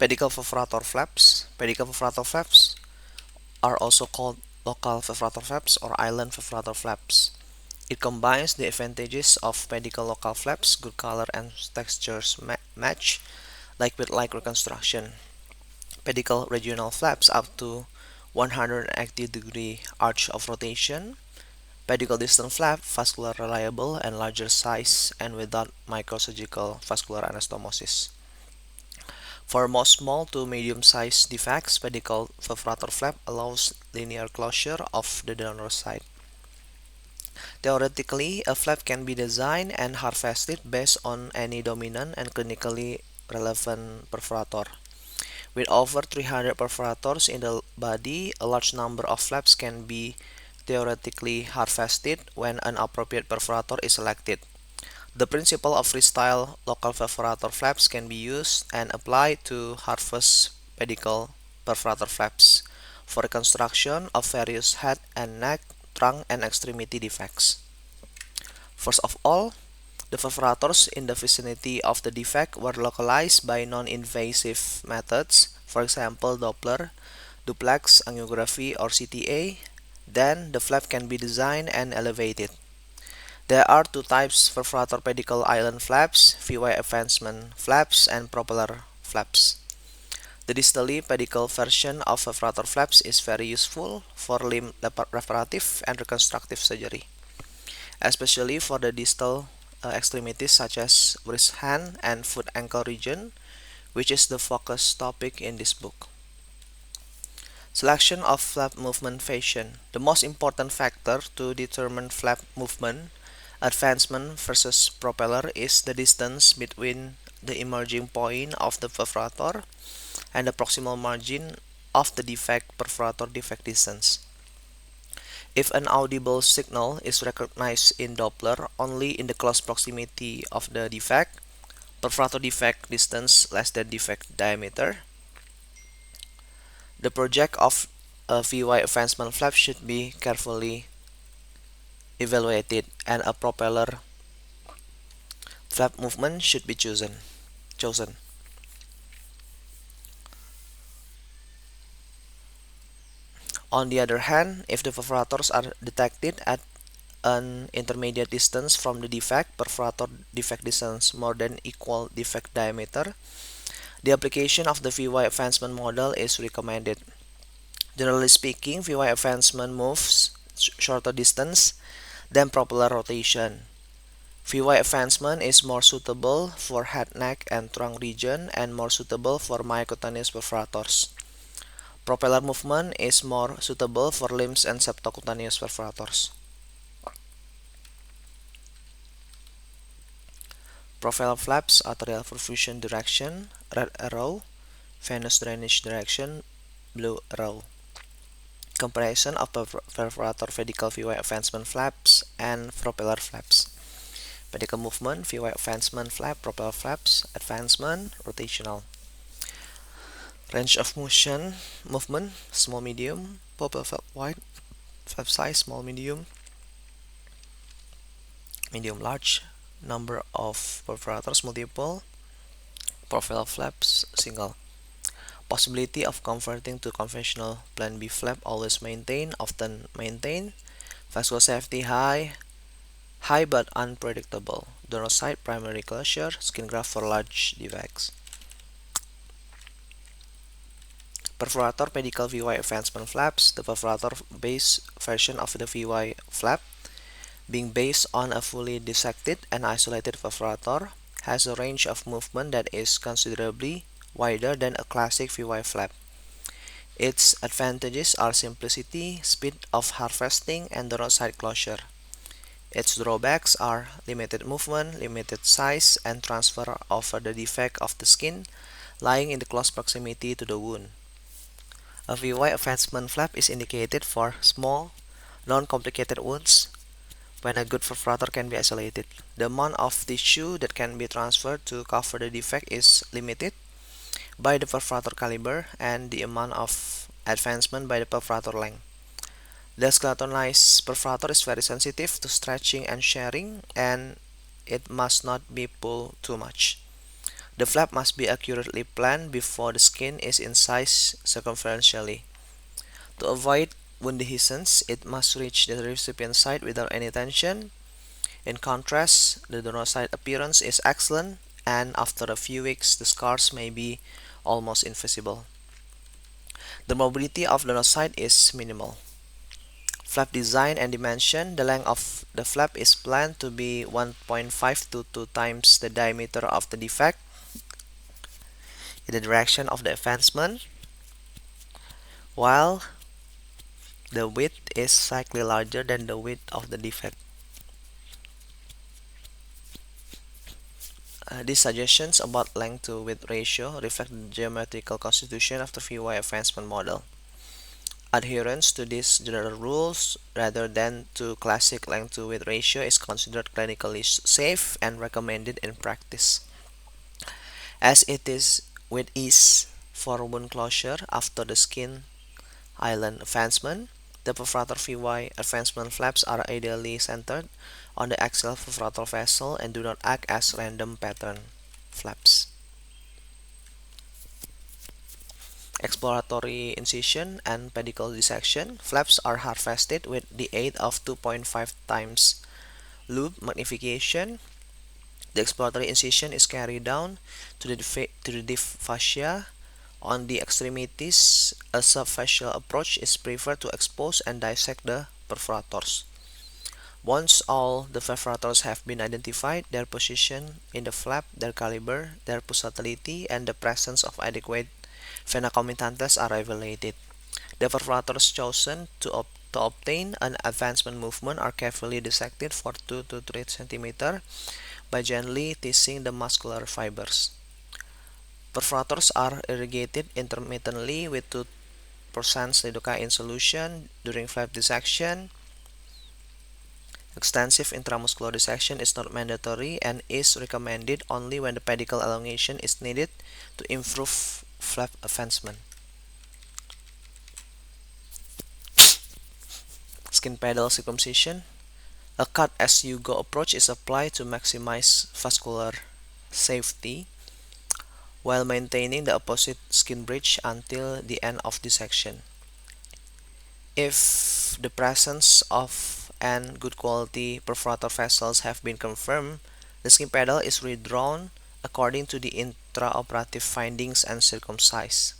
Pedicle perforator flaps. Pedicle perforator flaps are also called local perforator flaps or island perforator flaps. It combines the advantages of pedicle local flaps, good color and textures match, liquid-like reconstruction. Pedicle regional flaps up to 180-degree arch of rotation. Pedicle distant flap, vascular reliable and larger size and without microsurgical vascular anastomosis. For most small to medium-sized defects, pedicle perforator flap allows linear closure of the donor site. Theoretically, a flap can be designed and harvested based on any dominant and clinically relevant perforator. With over 300 perforators in the body, a large number of flaps can be theoretically harvested when an appropriate perforator is selected. The principle of freestyle local perforator flaps can be used and applied to harvest pedicle perforator flaps for reconstruction of various head and neck, trunk, and extremity defects. First of all, the perforators in the vicinity of the defect were localized by non-invasive methods, for example Doppler, duplex angiography or CTA. Then the flap can be designed and elevated. There are two types perforator pedicle island flaps, VY advancement flaps, and propeller flaps. The distally pedicle version of perforator flaps is very useful for limb reparative and reconstructive surgery, especially for the distal extremities such as wrist, hand, and foot ankle region, which is the focus topic in this book. Selection of flap movement fashion. The most important factor to determine flap movement advancement versus propeller is the distance between the emerging point of the perforator and the proximal margin of the defect perforator defect distance. If an audible signal is recognized in Doppler only in the close proximity of the defect, perforator defect distance less than defect diameter, the project of a VY advancement flap should be carefully evaluated and a propeller flap movement should be chosen. On the other hand, if the perforators are detected at an intermediate distance from the defect, perforator defect distance more than equal defect diameter, the application of the VY advancement model is recommended. Generally speaking, VY advancement moves shorter distance than propeller rotation. VY advancement is more suitable for head, neck, and trunk region and more suitable for myocutaneous perforators. Propeller movement is more suitable for limbs and subcutaneous perforators. Propeller flaps, arterial perfusion direction, red arrow, venous drainage direction, blue arrow. Comparison of perforator pedicle VY advancement flaps and propeller flaps. Pedicle movement, VY advancement flap, propeller flaps, advancement, rotational. Range of motion, movement, small medium, propeller flap wide, flap size, small medium, medium large, number of perforators multiple, propeller flaps single. Possibility of converting to conventional plan B flap always maintained, often maintained. Vascular safety high but unpredictable. Donor site primary closure, skin graft for large defects. Perforator pedicle VY advancement flaps. The perforator base version of the VY flap, being based on a fully dissected and isolated perforator, has a range of movement that is considerably wider than a classic VY flap. Its advantages are simplicity, speed of harvesting, and donor site closure. Its drawbacks are limited movement, limited size, and transfer over the defect of the skin lying in the close proximity to the wound. A VY advancement flap is indicated for small, non-complicated wounds when a good perforator can be isolated. The amount of tissue that can be transferred to cover the defect is limited by the perforator caliber and the amount of advancement by the perforator length. The skeletonized perforator is very sensitive to stretching and shearing, and it must not be pulled too much. The flap must be accurately planned before the skin is incised circumferentially. To avoid wound dehiscence, it must reach the recipient site without any tension. In contrast, the donor site appearance is excellent, and after a few weeks, the scars may be almost invisible. The mobility of donor site is minimal. Flap design and dimension. The length of the flap is planned to be 1.5 to 2 times the diameter of the defect in the direction of the advancement, while the width is slightly larger than the width of the defect. These suggestions about length to width ratio reflect the geometrical constitution of the VY advancement model. Adherence to these general rules rather than to classic length to width ratio is considered clinically safe and recommended in practice, as it is with ease for wound closure after the skin island advancement. The perforator VY advancement flaps are ideally centered on the axial perforator vessel and do not act as random pattern flaps. Exploratory incision and pedicle dissection. Flaps are harvested with the aid of 2.5 times loop magnification. The exploratory incision is carried down to the deep fascia. On the extremities, a subfascial approach is preferred to expose and dissect the perforators. Once all the perforators have been identified, their position in the flap, their caliber, their pulsatility, and the presence of adequate vena comitantes are evaluated. The perforators chosen to obtain an advancement movement are carefully dissected for 2 to 3 cm by gently teasing the muscular fibers. Perforators are irrigated intermittently with 2% lidocaine solution during flap dissection. Extensive intramuscular dissection is not mandatory and is recommended only when the pedicle elongation is needed to improve flap advancement. Skin pedal circumcision. A cut-as-you-go approach is applied to maximize vascular safety while maintaining the opposite skin bridge until the end of dissection. If the presence of and good quality perforator vessels have been confirmed, the skin pedal is redrawn according to the intraoperative findings and circumcised.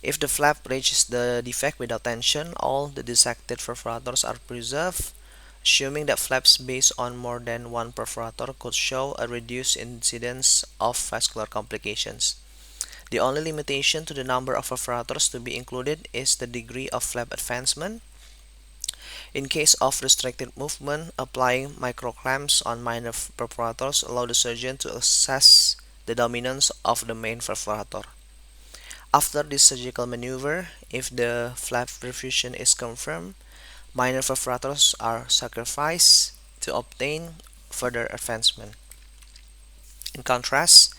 If the flap reaches the defect without tension, all the dissected perforators are preserved, assuming that flaps based on more than one perforator could show a reduced incidence of vascular complications. The only limitation to the number of perforators to be included is the degree of flap advancement. In case of restricted movement, applying microclamps on minor perforators allow the surgeon to assess the dominance of the main perforator. After this surgical maneuver, if the flap perfusion is confirmed, minor perforators are sacrificed to obtain further advancement. In contrast,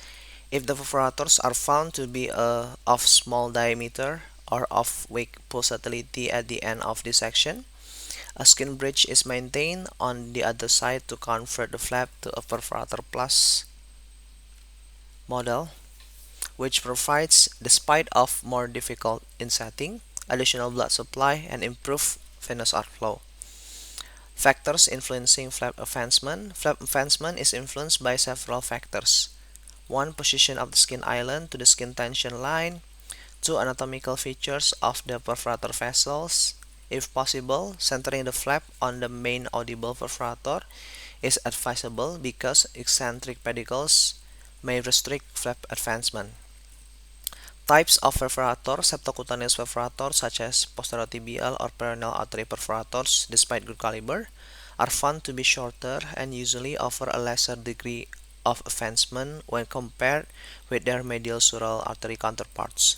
if the perforators are found to be of small diameter or of weak pulsatility at the end of dissection, a skin bridge is maintained on the other side to convert the flap to a perforator plus model, which provides, despite of more difficult insetting, additional blood supply and improved venous outflow. Factors influencing flap advancement. Flap advancement is influenced by several factors. 1. Position of the skin island to the skin tension line. 2. Anatomical features of the perforator vessels. If possible, centering the flap on the main audible perforator is advisable because eccentric pedicles may restrict flap advancement. Types of perforator. Septocutaneous perforator such as posterotibial or peroneal artery perforators, despite good caliber, are found to be shorter and usually offer a lesser degree of advancement when compared with their medial sural artery counterparts,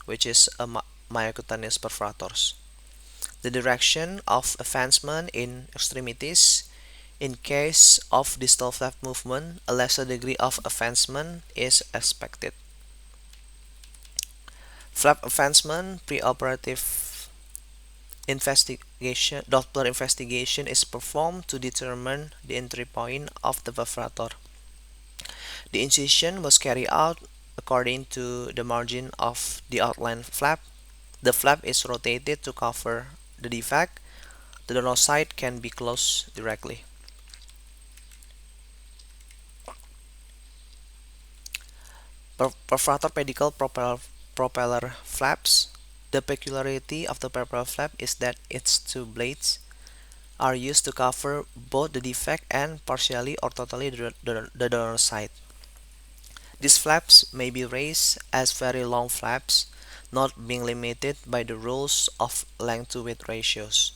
which is a myocutaneous perforators. The direction of advancement in extremities. In case of distal flap movement, a lesser degree of advancement is expected. Flap advancement. Preoperative investigation, Doppler investigation is performed to determine the entry point of the perforator. The incision was carried out according to the margin of the outline flap. The flap is rotated to cover the defect. The donor side can be closed directly. Perforator pedicle propeller flaps. The peculiarity of the propeller flap is that its two blades are used to cover both the defect and partially or totally the donor side. These flaps may be raised as very long flaps, not being limited by the rules of length to width ratios.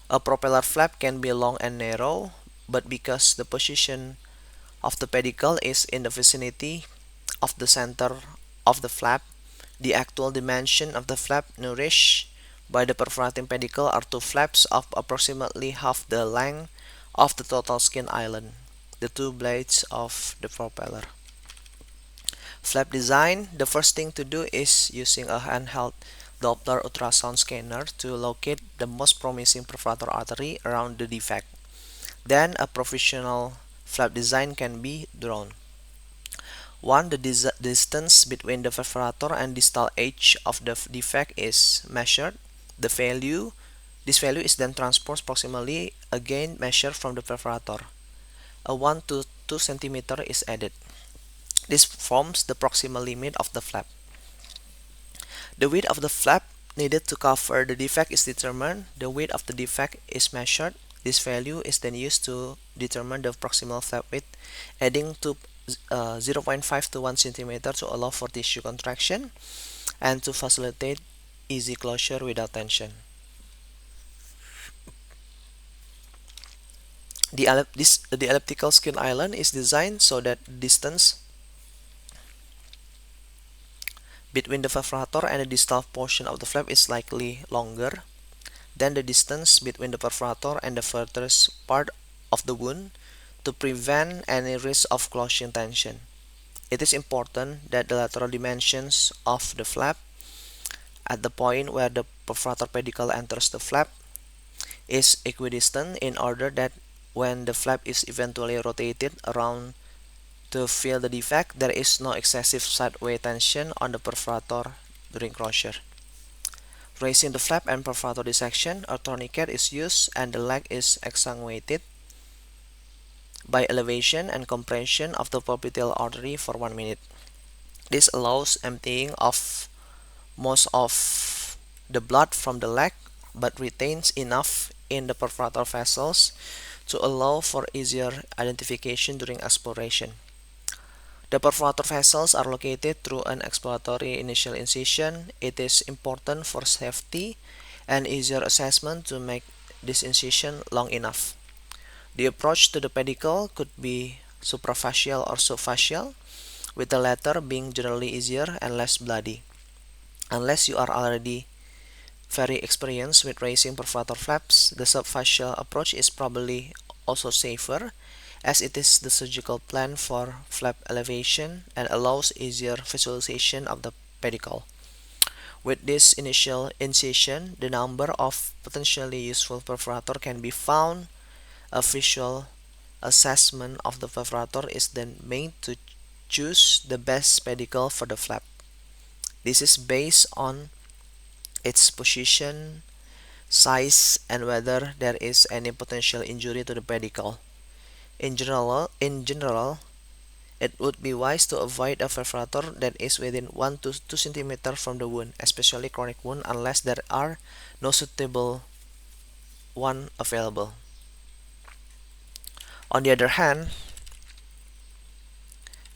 A propeller flap can be long and narrow, but because the position of the pedicle is in the vicinity of the center of the flap, the actual dimension of the flap nourished by the perforating pedicle are two flaps of approximately half the length of the total skin island, the two blades of the propeller. Flap design, the first thing to do is using a handheld Doppler ultrasound scanner to locate the most promising perforator artery around the defect. Then a professional flap design can be drawn. 1. The distance between the perforator and distal edge of the defect is measured. This value is then transposed proximally, again measured from the perforator. A 1 to 2 cm is added. This forms the proximal limit of the flap. The width of the flap needed to cover the defect is determined. The width of the defect is measured. This value is then used to determine the proximal flap width, adding to 0.5 to 1 cm to allow for tissue contraction and to facilitate easy closure without tension. The elliptical skin island is designed so that the distance between the perforator and the distal portion of the flap is slightly longer than the distance between the perforator and the furthest part of the wound to prevent any risk of closing tension. It is important that the lateral dimensions of the flap at the point where the perforator pedicle enters the flap is equidistant in order that when the flap is eventually rotated around to fill the defect, there is no excessive sideway tension on the perforator during closure. Raising the flap and perforator dissection, a tourniquet is used and the leg is exsanguinated by elevation and compression of the popliteal artery for 1 minute. This allows emptying of most of the blood from the leg but retains enough in the perforator vessels to allow for easier identification during exploration. The perforator vessels are located through an exploratory initial incision. It is important for safety and easier assessment to make this incision long enough. The approach to the pedicle could be supraphacial or subphacial, with the latter being generally easier and less bloody. Unless you are already very experienced with raising perforator flaps, the subphacial approach is probably also safer, as it is the surgical plan for flap elevation and allows easier visualization of the pedicle. With this initial incision, the number of potentially useful perforator can be found. A visual assessment of the perforator is then made to choose the best pedicle for the flap. This is based on its position, size, and whether there is any potential injury to the pedicle. In general, it would be wise to avoid a perforator that is within 1 to 2 cm from the wound, especially chronic wound, unless there are no suitable one available. On the other hand,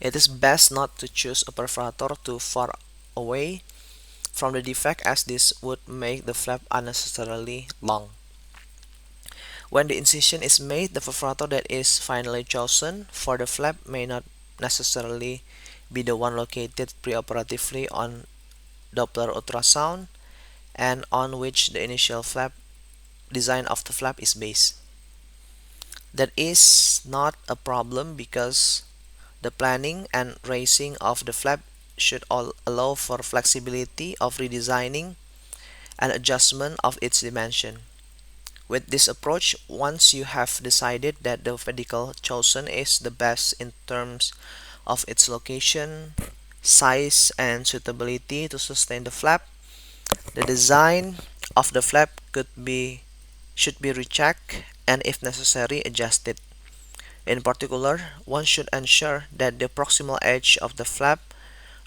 it is best not to choose a perforator too far away from the defect, as this would make the flap unnecessarily long. When the incision is made, the perforator that is finally chosen for the flap may not necessarily be the one located preoperatively on Doppler ultrasound and on which the initial flap design of the flap is based. That is not a problem because the planning and raising of the flap should all allow for flexibility of redesigning and adjustment of its dimension. With this approach, once you have decided that the pedicle chosen is the best in terms of its location, size, and suitability to sustain the flap. The design of the flap should be rechecked and if necessary adjusted. In particular, one should ensure that the proximal edge of the flap,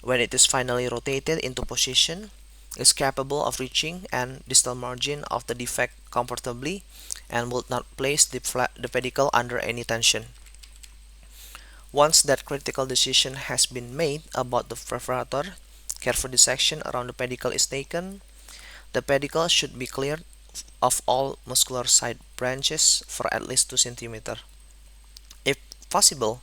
when it is finally rotated into position, is capable of reaching and distal margin of the defect comfortably and will not place the pedicle under any tension. Once that critical decision has been made about the perforator, careful dissection around the pedicle is taken. The pedicle should be cleared of all muscular side branches for at least 2 cm. If possible,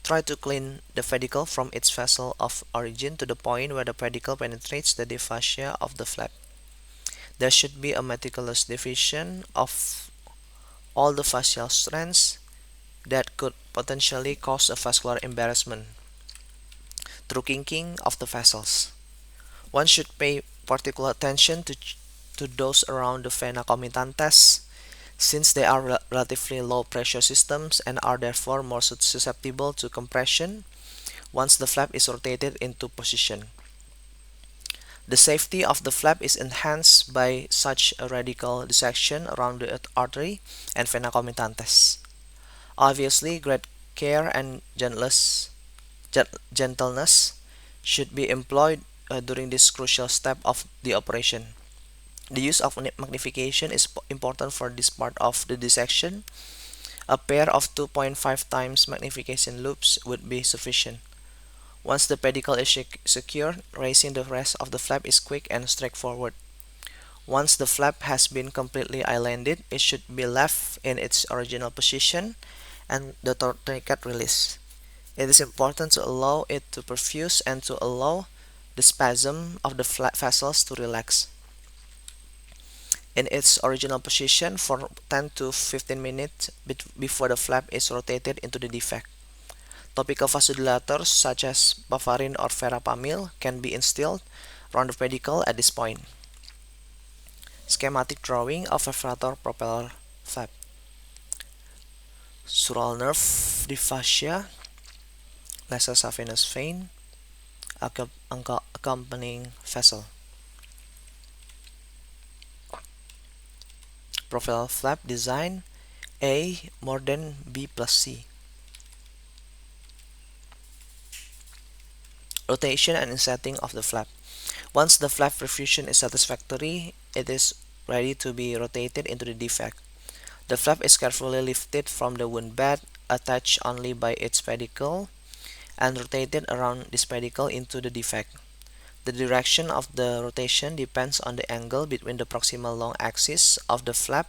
try to clean the pedicle from its vessel of origin to the point where the pedicle penetrates the deep fascia of the flap. There should be a meticulous division of all the fascial strands that could potentially cause a vascular embarrassment through kinking of the vessels. One should pay particular attention to those around the vena comitatus, since they are relatively low pressure systems and are therefore more susceptible to compression once the flap is rotated into position. The safety of the flap is enhanced by such a radical dissection around the artery and vena comitatus. Obviously, great care and gentleness should be employed during this crucial step of the operation. The use of magnification is important for this part of the dissection. A pair of 2.5 times magnification loops would be sufficient. Once the pedicle is secure, raising the rest of the flap is quick and straightforward. Once the flap has been completely islanded, it should be left in its original position and the tourniquet released. It is important to allow it to perfuse and to allow the spasm of the vessels to relax in its original position for 10 to 15 minutes before the flap is rotated into the defect. Topical vasodilators such as Bavarin or Verapamil can be instilled around the pedicle at this point. Schematic drawing of a perforator propeller flap. Sural nerve, deep fascia, lesser saphenous vein, accompanying vessel. Propeller flap design A more than B plus C. Rotation and insetting of the flap. Once the flap perfusion is satisfactory, it is ready to be rotated into the defect. The flap is carefully lifted from the wound bed, attached only by its pedicle, and rotated around this pedicle into the defect. The direction of the rotation depends on the angle between the proximal long axis of the flap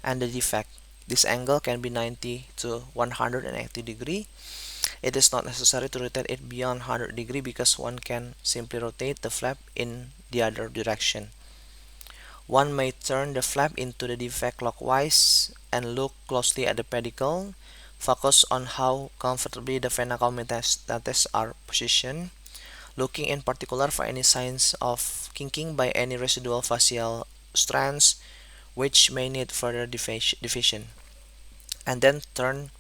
and the defect. This angle can be 90 to 180 degree. It is not necessary to rotate it beyond 100 degree because one can simply rotate the flap in the other direction. One may turn the flap into the defect clockwise and look closely at the pedicle. Focus on how comfortably the vena comitatus are positioned, looking in particular for any signs of kinking by any residual fascial strands which may need further division. And then turn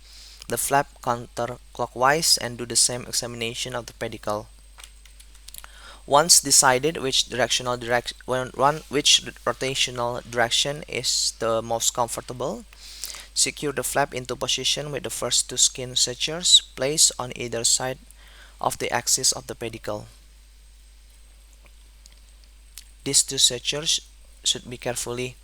the flap counterclockwise and do the same examination of the pedicle. Once decided which rotational direction is the most comfortable, secure the flap into position with the first two skin sutures placed on either side of the axis of the pedicle. These two sutures should be carefully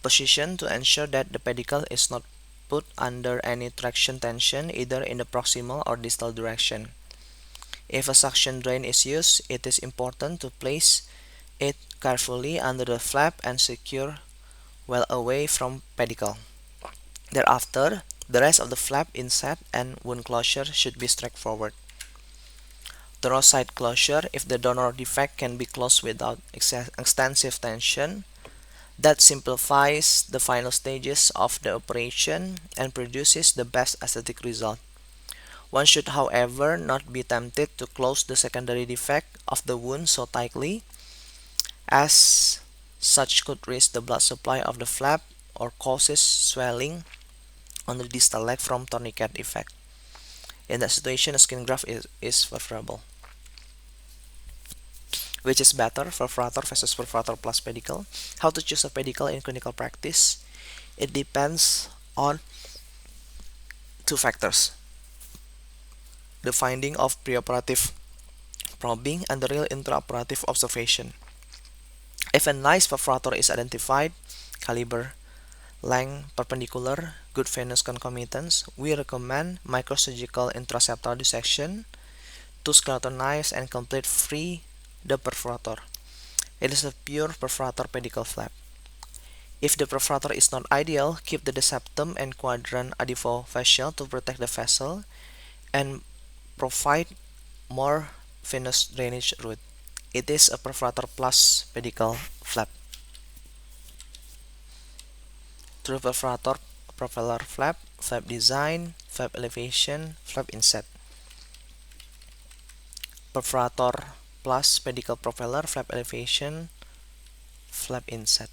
positioned to ensure that the pedicle is not put under any traction tension either in the proximal or distal direction. If a suction drain is used, it is important to place it carefully under the flap and secure well away from pedicle. Thereafter, the rest of the flap inset and wound closure should be straightforward. Thoracoid closure, if the donor defect can be closed without extensive tension, that simplifies the final stages of the operation and produces the best aesthetic result. One should, however, not be tempted to close the secondary defect of the wound so tightly, as such could risk the blood supply of the flap or causes swelling on the distal leg from tourniquet effect. In that situation, a skin graft is preferable. Which is better, perforator versus perforator plus pedicle? How to choose a pedicle in clinical practice? It depends on two factors: the finding of preoperative probing and the real intraoperative observation. If a nice perforator is identified, caliber, length, perpendicular, good venous concomitants, we recommend microsurgical intraseptal dissection to skeletonize and complete free the perforator. It is a pure perforator pedicle flap. If the perforator is not ideal, keep the septum and quadrant adipofacial to protect the vessel and provide more venous drainage route. It is a perforator plus pedicle flap. True perforator propeller flap, flap design, flap elevation, flap inset. Perforator plus pedicle propeller, flap elevation, flap inset.